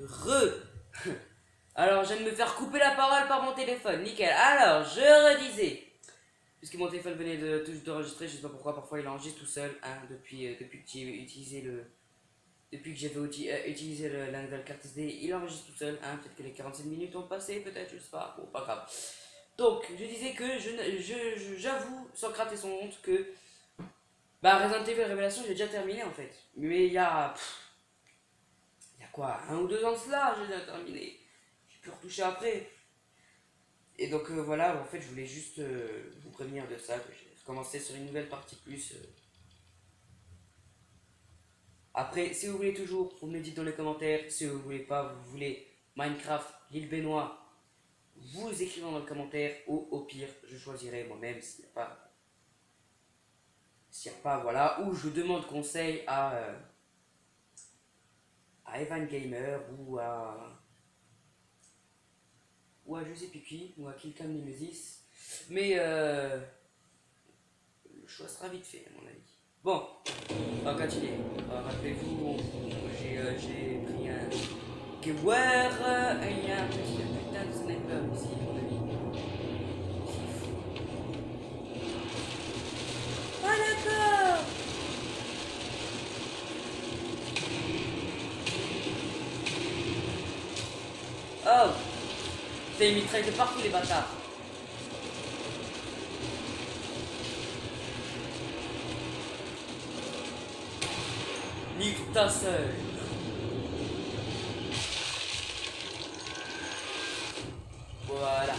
Re. Alors, je viens de me faire couper la parole par mon téléphone. Nickel. Alors, je redisais. Puisque mon téléphone venait de tout d'enregistrer, je sais pas pourquoi, parfois il enregistre tout seul, hein, depuis que j'ai utilisé le. Depuis que j'avais utilisé la nouvelle carte SD, il enregistre tout seul, hein, peut-être que les 45 minutes ont passé, peut-être, je sais pas, bon, pas grave. Donc, je disais que j'avoue, sans gratter son honte, que bah, Resident Evil Révélation, j'ai déjà terminé en fait. Mais il y a quoi, 1 ou 2 ans de cela, j'ai déjà terminé. J'ai pu retoucher après. Et donc voilà, en fait, je voulais juste vous prévenir de ça, que j'ai recommencé sur une nouvelle partie plus. Après, si vous voulez toujours, vous me le dites dans les commentaires. Si vous voulez pas, vous voulez Minecraft, l'île Benoît, vous écrivez dans le commentaire. Ou au pire, je choisirai moi-même s'il n'y a pas. S'il n'y a pas, voilà. Ou je demande conseil à Evan Gamer ou à je sais plus qui, ou à Kilkan Nemesis. Mais le choix sera vite fait, à mon avis. Bon, on va continuer. Rappelez-vous, j'ai pris un Gewehr, et il y a un petit putain de sniper ici, à mon avis. C'est fou. Ah d'accord. Oh, ils mitraillent de partout les bâtards. Nique ta sœur. Voilà.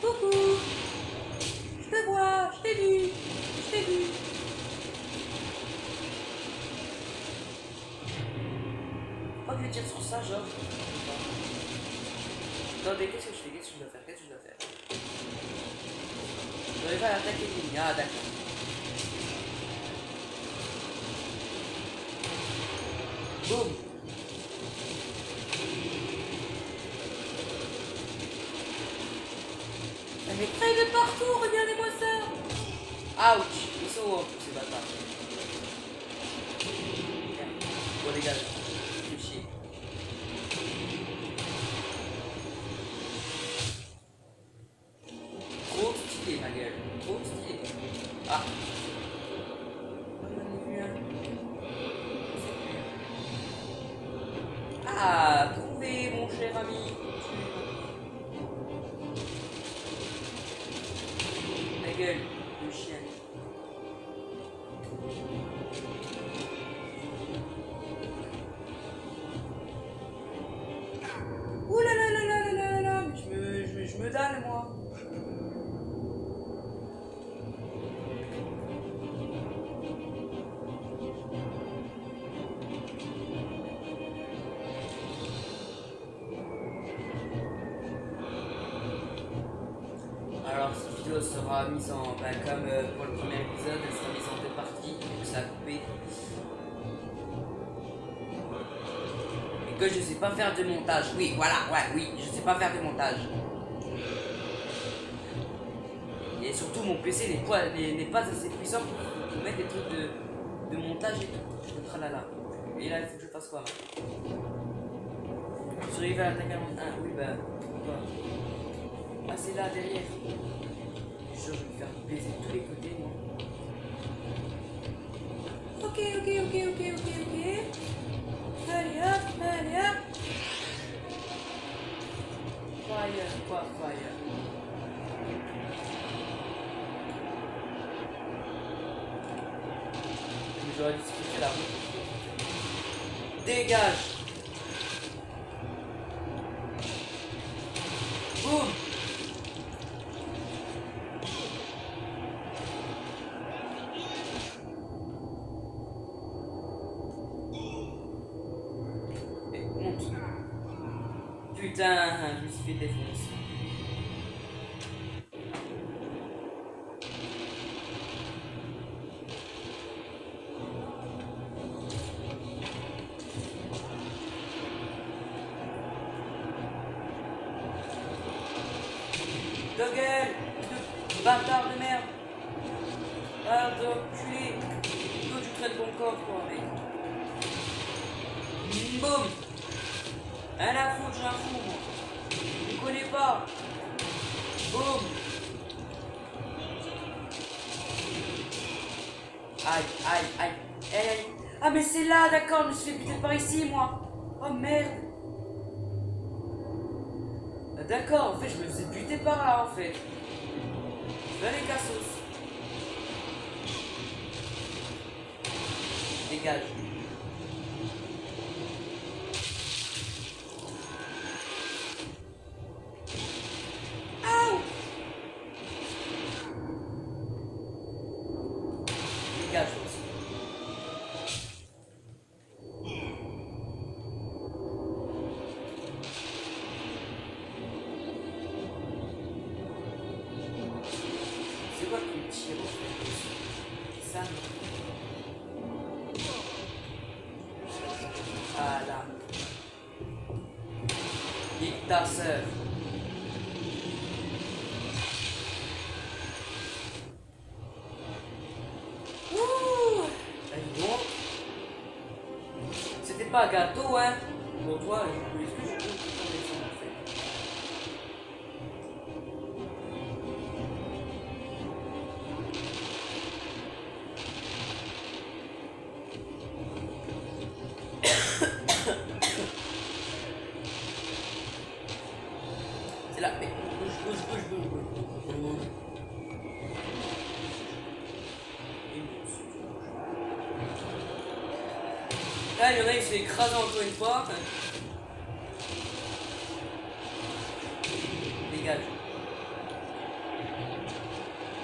Coucou. Je te vois, je t'ai vu. Je t'ai vu. Pas que je tire sur ça, genre. Attendez, qu'est-ce que je fais? Qu'est-ce que je dois faire? Qu'est-ce que je dois faire? Je dois pas attaquer l'ennemi. Ah, d'accord. Boum. Ça m'écraille de partout, regardez-moi ça. Ouch. Ils sont hauts en plus, ces bâtards. Bon, dégage. Fais chier. Trop stylé, ma gueule. Trop stylé. Ah. On en a vu un. Ah, trouvé, mon cher ami. Ma gueule, le chien. Ouh là là là là là là là. Je me dalle, moi. Alors cette vidéo sera mise en, comme pour le premier épisode, elle sera mise en 2 parties, donc ça a coupé. Et que je sais pas faire de montage, oui, voilà, ouais, oui, je sais pas faire de montage. Et surtout mon PC n'est pas assez puissant pour mettre des trucs de montage et tout, de tralala. Et là il faut que je fasse quoi maintenant? Survivre à l'attaque avant 1, oui bah, pourquoi? Ah c'est là derrière. Je vais me faire baiser de tous les côtés, moi. Ok. Allez hop. Fire, quoi, fire. J'aurais discuté la route. Dégage. Boum. Putain, je me suis fait défoncer. Doggle, bâtard de merde. Ah, d'enculé. Toi, tu traites ton encore toi mec. Boum. Rien à foutre, j'ai un fou moi. Je ne connais pas. Boum. Aïe, aïe, aïe. Aïe, aïe. Ah mais c'est là, d'accord, je me suis fait buter par ici moi. Oh merde. Ah, d'accord, en fait je me faisais buter par là en fait. Je vais les cassos. Dégage. Aouh. Dégage aussi. C'est quoi qui me tire en fait? Ça ah là. Nique ta sœur. Ouh. Allez donc. C'était pas un gâteau hein. Bon toi, est-ce que je peux faire ça en fait? C'est là, mais bouge. Là, il y en a, il se fait écraser encore une fois. Dégage.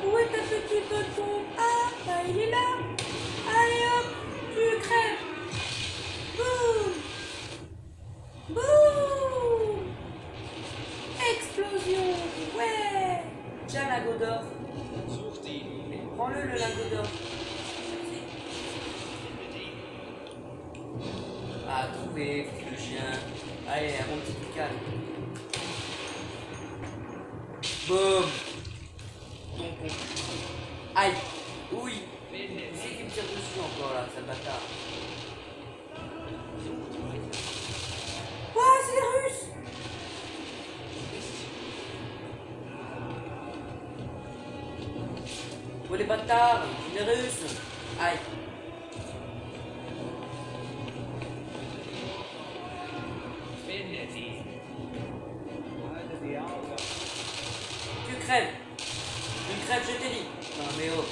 Où est ta petite tonton? Ah, bah il est là. Allez hop, tu crèves. Boum. Boum. Explosion. Ouais. Tiens, lingot d'or. Prends-le, le lingot d'or. Ah, trouvé, le chien. Allez, un bon petit calme. Boum. Tonton. Aïe. Oui. C'est qui me tire dessus encore là, sale bâtard. Quoi, c'est les Russes? Oh les bâtards, les Russes. Aïe. Tu crèves. Tu crèves, je t'ai dit. Non mais oh.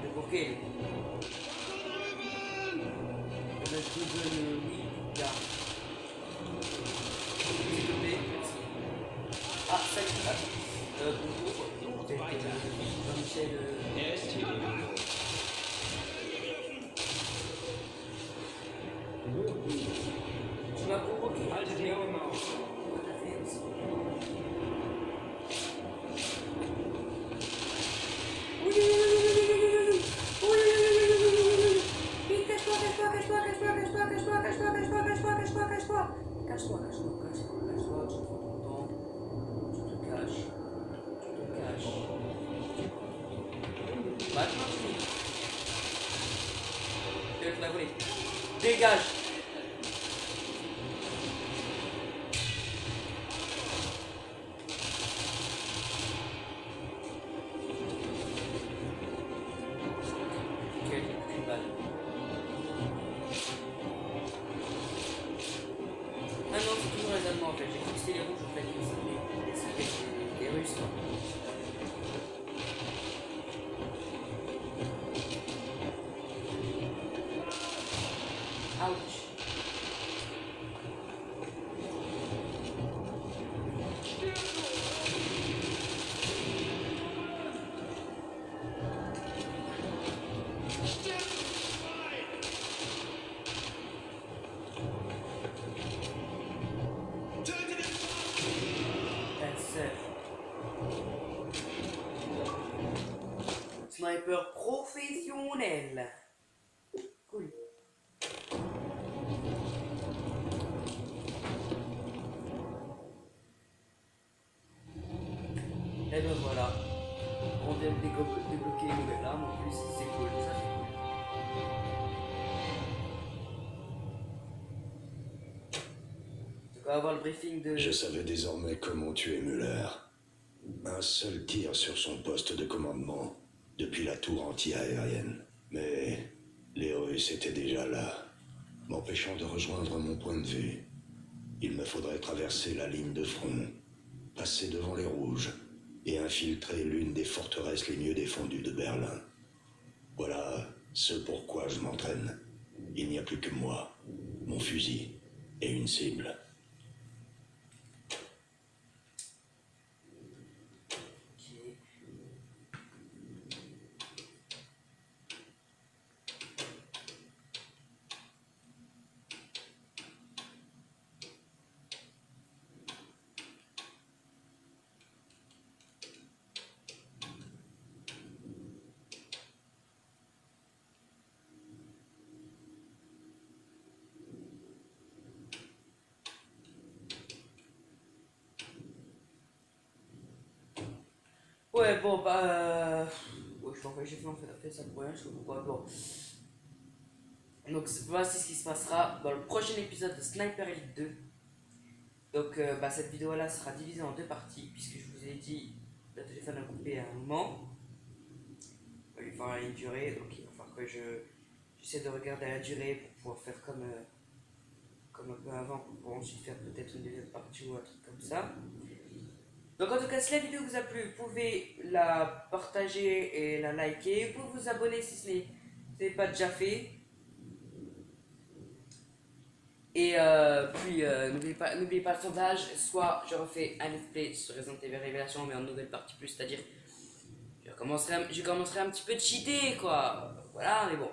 C'est pour quel? Ah, salut. Bonjour. Jean-Michel. Tu m'as provoqué. Cache-toi, tu te caches. Maintenant, je vais te la voler. Dégage. Ok, une balle. Ah non, c'est toujours les Allemands en fait. J'ai cru que c'était les rouges en fait. C'est les Russes. Ouch. Sniper professionnel. Cool. Et ben voilà. On vient de débloquer les nouvelles armes en plus, c'est cool. Ça c'est cool. va avoir le briefing de... Je savais désormais comment tuer Müller. Un seul tir sur son poste de commandement, depuis la tour anti-aérienne. Mais les Russes étaient déjà là, m'empêchant de rejoindre mon point de vue. Il me faudrait traverser la ligne de front, passer devant les Rouges, et infiltrer l'une des forteresses les mieux défendues de Berlin. Voilà ce pourquoi je m'entraîne. Il n'y a plus que moi, mon fusil et une cible. Ok. Ouais, bon, bah... ouais, j'ai fait ça pour rien, je sais pas pourquoi. Bon. Donc voici ce qui se passera dans le prochain épisode de Sniper Elite 2. Donc bah, cette vidéo là sera divisée en deux parties, puisque je vous ai dit le téléphone a coupé à un moment. Il va falloir une durée, donc il va falloir que j'essaie de regarder la durée pour pouvoir faire comme un peu avant, pour ensuite faire peut-être une deuxième partie ou un truc comme ça. Donc en tout cas, si la vidéo vous a plu, vous pouvez la partager et la liker. Vous pouvez vous abonner si ce n'est pas déjà fait. Et puis n'oubliez pas le sondage, soit je refais un let's play sur Resident Evil Révélation mais en nouvelle partie plus, c'est-à-dire je commencerai un petit peu de cheater quoi, voilà mais bon.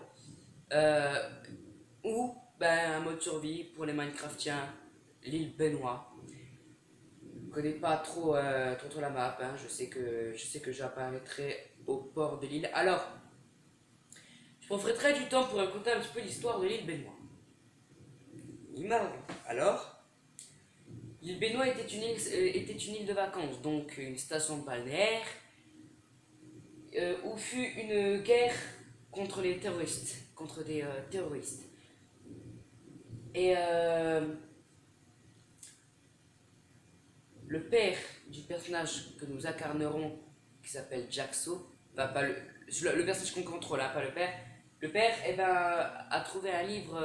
Ou ben un mode survie pour les Minecraftiens, l'île Benoît. Je connais pas trop la map, hein. Je sais que j'apparaîtrai au port de l'île. Alors, je profiterai du temps pour raconter un petit peu l'histoire de l'île Benoît. Alors, l'île Benoît était une île de vacances, donc une station balnéaire, où fut une guerre contre les terroristes, contre des terroristes. Et le père du personnage que nous incarnerons, qui s'appelle Jaxo, bah, pas le personnage qu'on contrôle, hein, pas le père. Le père eh ben, a trouvé un livre,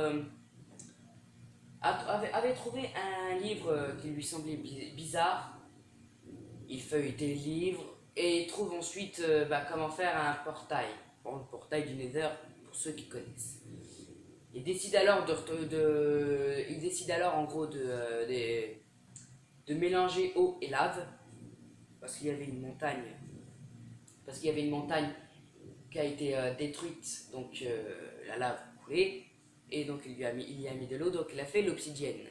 avait trouvé un livre qui lui semblait bizarre. Il feuilletait le livre et il trouve ensuite bah, comment faire un portail. Bon, le portail du Nether, pour ceux qui connaissent. Il décide alors il décide alors en gros de mélanger eau et lave parce qu'il y avait une montagne, qui a été détruite, donc la lave coulée et donc il y a mis de l'eau, donc il a fait l'obsidienne.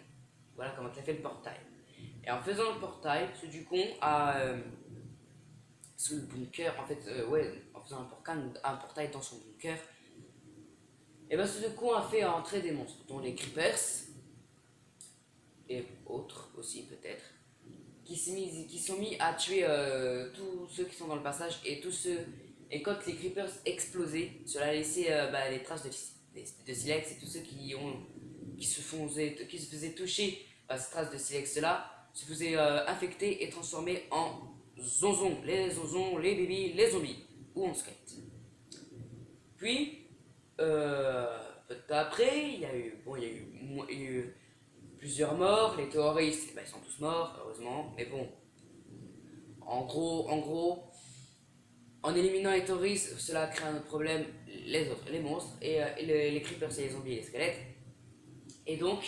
Voilà comment il a fait le portail. Et en faisant le portail, ce du con a sous le bunker, en fait, ouais, en faisant un portail dans son bunker, et ben ce du con a fait entrer des monstres, dont les creepers et autres aussi peut-être, qui sont mis à tuer tous ceux qui sont dans le passage et quand les creepers explosaient, cela laissait bah, les traces de silex et tous ceux qui se faisaient toucher par ces traces de silex là se faisaient infecter et transformer en zonzons, les bébés, les zombies ou en squelettes. Puis peu de temps après, il y a eu plusieurs morts, les terroristes, eh ben, ils sont tous morts, heureusement, mais bon, en gros, en éliminant les terroristes, cela crée un autre problème, les monstres, et les creepers, c'est les zombies et les squelettes. Et donc,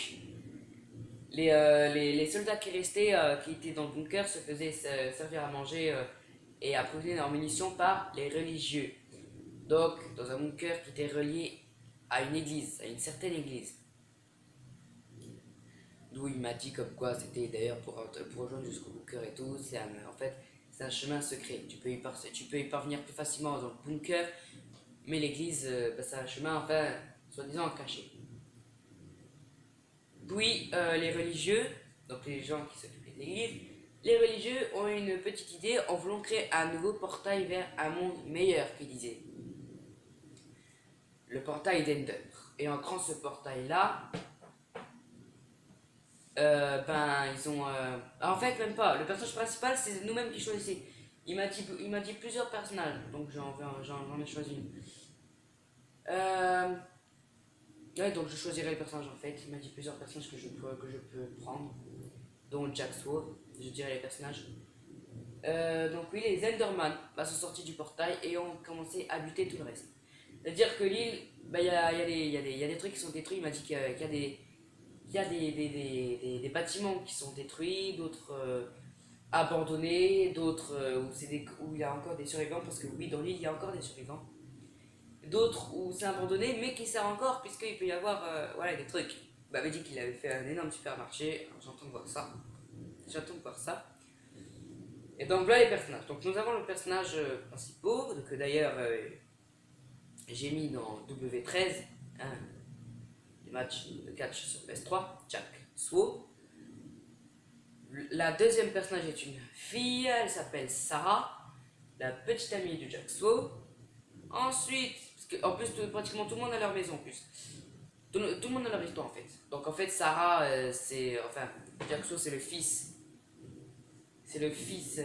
les soldats qui restaient, qui étaient dans le bunker, se faisaient servir à manger et approvisionner leurs munitions par les religieux. Donc, dans un bunker qui était relié à une église, à une certaine église. D'où il m'a dit comme quoi c'était d'ailleurs pour rejoindre jusqu'au bunker et tout, en fait c'est un chemin secret, tu peux y parvenir plus facilement dans le bunker, mais l'église bah, c'est un chemin enfin soi-disant caché. Puis les religieux, donc les gens qui s'occupent de l'église, les religieux ont une petite idée en voulant créer un nouveau portail vers un monde meilleur, qu'ils disaient. Le portail d'Ender. Et en créant ce portail là, Ben ils ont... En fait même pas, le personnage principal c'est nous-mêmes qui choisissons. Il m'a dit plusieurs personnages, donc j'en ai choisi une. Euh, ouais, donc je choisirai les personnages en fait. Il m'a dit plusieurs personnages que je peux prendre, dont Jack Swo, je dirais les personnages. Donc oui, les Enderman sont sortis du portail et ont commencé à buter tout le reste. C'est-à-dire que l'île, bah, il y a des trucs qui sont détruits. Il m'a dit qu'il y a des, il y a des bâtiments qui sont détruits, d'autres abandonnés, d'autres où il y a encore des survivants, parce que oui, dans l'île, il y a encore des survivants. D'autres où c'est abandonné, mais qui sert encore, puisqu'il peut y avoir voilà, des trucs. Bah, il m'a dit qu'il avait fait un énorme supermarché. Alors, j'entends voir ça. J'attends de voir ça. Et donc voilà les personnages. Donc nous avons le personnage principal, que d'ailleurs j'ai mis dans W13, hein, les matchs de catch sur PS3, Jack Swo. La deuxième personnage est une fille, elle s'appelle Sarah, la petite amie de Jack Swo. Ensuite, parce que, en plus pratiquement tout le monde a leur maison en plus. Tout le monde a leur histoire en fait. Donc en fait Sarah, c'est... Enfin, Jack Swo c'est le fils. C'est le fils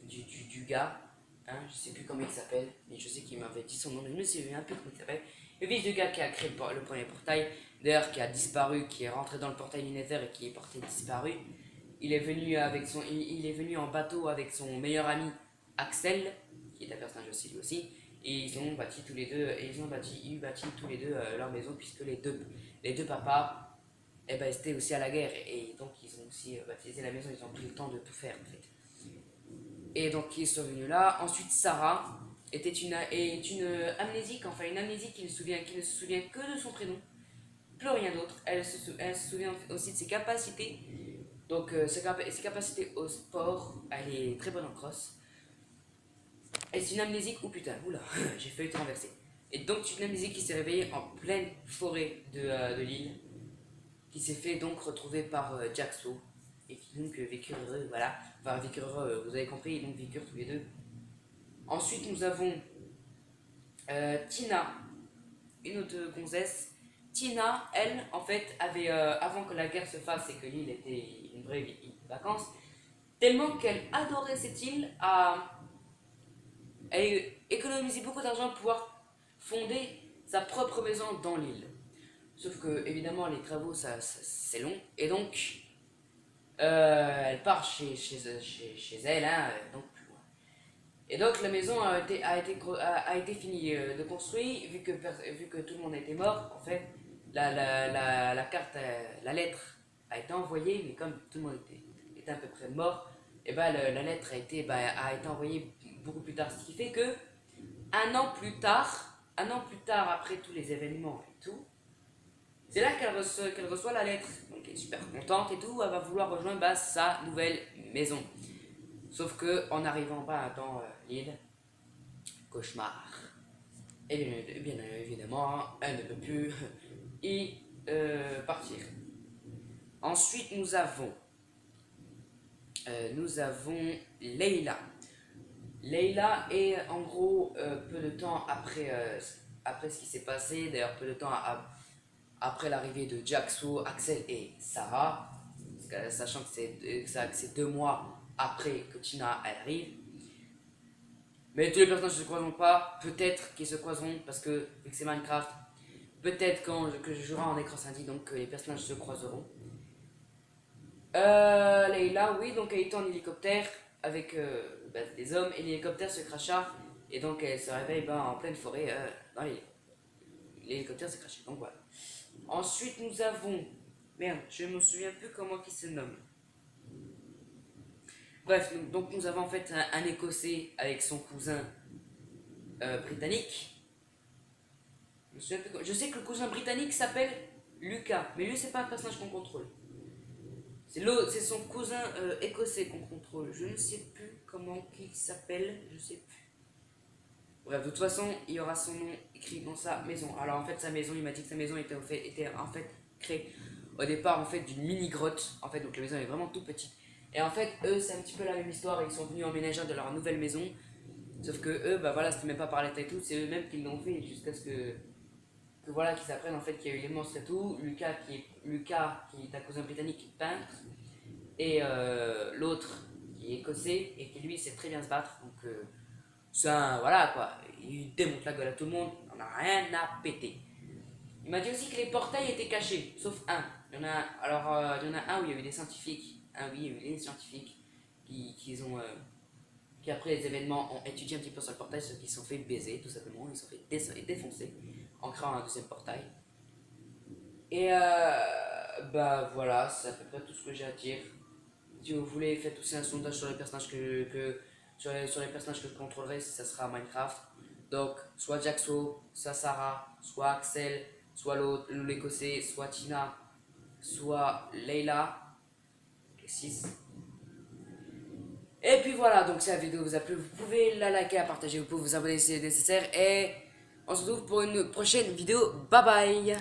du gars. Hein, je sais plus comment il s'appelle, mais je sais qu'il m'avait dit son nom, mais je me souviens un peu comment il s'appelle. Le fils du gars qui a créé le premier portail, d'ailleurs qui a disparu, qui est rentré dans le portail du Nether et qui est porté disparu. Il est venu il est venu en bateau avec son meilleur ami Axel, qui est un personnage aussi lui aussi, et ils ont bâti tous les deux, tous les deux leur maison puisque les deux papas, eh ben, étaient aussi à la guerre et donc ils ont aussi baptisé la maison, ils ont pris le temps de tout faire en fait. Et donc ils sont venus là. Ensuite Sarah est une amnésique, enfin une amnésique qui ne se souvient que de son prénom, plus rien d'autre. Elle se souvient aussi de ses capacités. Donc ses capacités au sport, elle est très bonne en cross. Et c'est une amnésique, oh putain, oula, j'ai failli te renverser. Et donc c'est une amnésique qui s'est réveillée en pleine forêt de l'île, qui s'est fait donc retrouver par Jack Swo, et qui donc vécurent heureux, voilà. Enfin, vécurent heureux, vous avez compris, ils donc vécurent tous les deux. Ensuite, nous avons Tina, une autre gonzesse. Tina, elle, en fait, avait, avant que la guerre se fasse et que l'île était une vraie île de vacances, tellement qu'elle adorait cette île, elle économisait beaucoup d'argent pour pouvoir fonder sa propre maison dans l'île. Sauf que, évidemment, les travaux, c'est long. Et donc, elle part chez elle, hein, donc plus loin. Et donc, la maison a été finie de construire, vu que tout le monde était mort. En fait, la carte, la lettre a été envoyée, mais comme tout le monde était à peu près mort, et ben, la lettre a été envoyée beaucoup plus tard. Ce qui fait que, un an plus tard, après tous les événements et tout, c'est là qu'elle reçoit la lettre. Donc elle est super contente et tout, elle va vouloir rejoindre sa nouvelle maison. Sauf que en arrivant dans l'île, cauchemar. Et bien évidemment, elle ne peut plus y partir. Ensuite, nous avons Leila. Leila est en gros peu de temps après ce qui s'est passé, d'ailleurs peu de temps après l'arrivée de Jack Swo, Axel et Sarah, sachant que c'est 2 mois après que Tina elle arrive. Mais tous les personnages ne se croiseront pas, peut-être qu'ils se croiseront parce que vu que c'est Minecraft, peut-être que je jouerai en écran scindé, donc les personnages se croiseront. Leila, oui, donc elle était en hélicoptère avec des hommes et l'hélicoptère se cracha et donc elle se réveille en pleine forêt dans l'hélicoptère se crachait, donc voilà. Ensuite, nous avons. Merde, je me souviens plus comment il se nomme. Bref, donc nous avons en fait un Écossais avec son cousin britannique. Je sais que le cousin britannique s'appelle Lucas, mais lui, c'est pas un personnage qu'on contrôle. C'est son cousin écossais qu'on contrôle. Je ne sais plus comment il s'appelle, je sais plus. Bref, de toute façon, il y aura son nom écrit dans sa maison. Alors en fait, sa maison, il m'a dit que sa maison était en fait créée au départ en fait d'une mini grotte. En fait, donc la maison est vraiment toute petite. Et en fait, eux, c'est un petit peu la même histoire. Ils sont venus emménager dans leur nouvelle maison. Sauf que eux, bah voilà, c'était même pas par l'état et tout. C'est eux-mêmes qui l'ont fait jusqu'à ce que que voilà, qu'ils apprennent en fait qu'il y a eu les monstres et tout. Lucas, qui est un cousin britannique peintre, et l'autre qui est écossais et qui lui sait très bien se battre. Donc ça, voilà quoi, il démonte la gueule à tout le monde, on n'a rien à péter. Il m'a dit aussi que les portails étaient cachés, sauf un. Il y en a un où il y a eu des scientifiques, oui, il y a eu des scientifiques qui après les événements ont étudié un petit peu sur le portail, ceux qui se sont fait baiser tout simplement, ils se sont fait défoncer en créant un deuxième portail. Et bah voilà, c'est à peu près tout ce que j'ai à dire. Si vous voulez, faites aussi un sondage sur les personnages sur les personnages que je contrôlerai, si ça sera Minecraft. Donc, soit Jaxo, soit Sarah, soit Axel, soit l'autre, l'écossais, soit Tina, soit Leila, les 6. Et puis voilà, donc si la vidéo vous a plu, vous pouvez la liker, la partager, vous pouvez vous abonner si c'est nécessaire. Et on se retrouve pour une prochaine vidéo. Bye bye!